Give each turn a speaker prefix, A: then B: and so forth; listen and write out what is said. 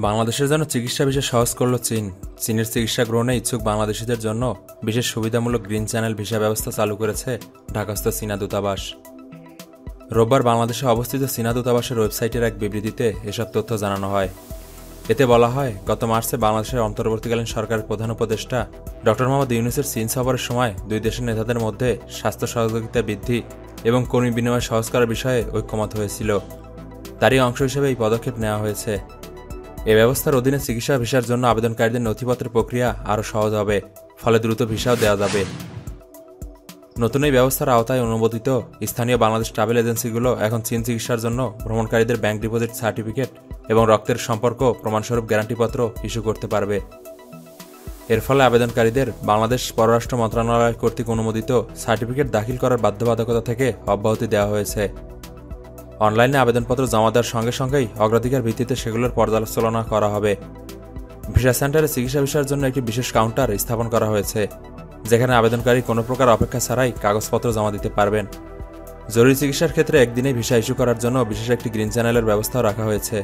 A: বাংলাদেশের জন্য চিকিৎসা ভিসা সহজ করল চীন। চীনের চিকিৎসা গ্রহণে ইচ্ছুক বাংলাদেশিদের জন্য বিশেষ সুবিধামূলক গ্রিন চ্যানেল ভিসা ব্যবস্থা চালু করেছে ঢাকাস্থ চীনা দূতাবাস। রোববার বাংলাদেশে অবস্থিত চীনা দূতাবাসের ওয়েবসাইটের এক বিবৃতিতে এসব তথ্য জানানো হয়। এতে বলা হয়, গত মার্চে বাংলাদেশের অন্তর্বর্তীকালীন সরকারের প্রধান উপদেষ্টা ডক্টর মোহাম্মদ ইউনূসের চীন সফরের সময় দুই দেশের নেতাদের মধ্যে স্বাস্থ্য সহযোগিতা বৃদ্ধি এবং কর্মী বিনিময় সহজ করার বিষয়ে ঐক্যমত হয়েছিল। তারই অংশ হিসেবে এই পদক্ষেপ নেওয়া হয়েছে। এ ব্যবস্থার অধীনে চিকিৎসা ভিসার জন্য আবেদনকারীদের নথিপত্রের প্রক্রিয়া আরও সহজ হবে, ফলে দ্রুত ভিসাও দেওয়া যাবে। নতুন এই ব্যবস্থার আওতায় অনুমোদিত স্থানীয় বাংলাদেশ ট্রাভেল এজেন্সিগুলো এখন চীন চিকিৎসার জন্য ভ্রমণকারীদের ব্যাংক ডিপোজিট সার্টিফিকেট এবং রক্তের সম্পর্ক প্রমাণস্বরূপ গ্যারান্টিপত্র ইস্যু করতে পারবে। এর ফলে আবেদনকারীদের বাংলাদেশ পররাষ্ট্র মন্ত্রণালয় কর্তৃক অনুমোদিত সার্টিফিকেট দাখিল করার বাধ্যবাধকতা থেকে অব্যাহতি দেওয়া হয়েছে। অনলাইনে আবেদনপত্র জমা দেওয়ার সঙ্গে সঙ্গেই অগ্রাধিকার ভিত্তিতে সেগুলোর পর্যালোচনা করা হবে। ভিসা সেন্টারে চিকিৎসা ভিসার জন্য একটি বিশেষ কাউন্টার স্থাপন করা হয়েছে, যেখানে আবেদনকারী কোনো প্রকার অপেক্ষা ছাড়াই কাগজপত্র জমা দিতে পারবেন। জরুরি চিকিৎসার ক্ষেত্রে একদিনেই ভিসা ইস্যু করার জন্য বিশেষ একটি গ্রিন চ্যানেলের ব্যবস্থাও রাখা হয়েছে।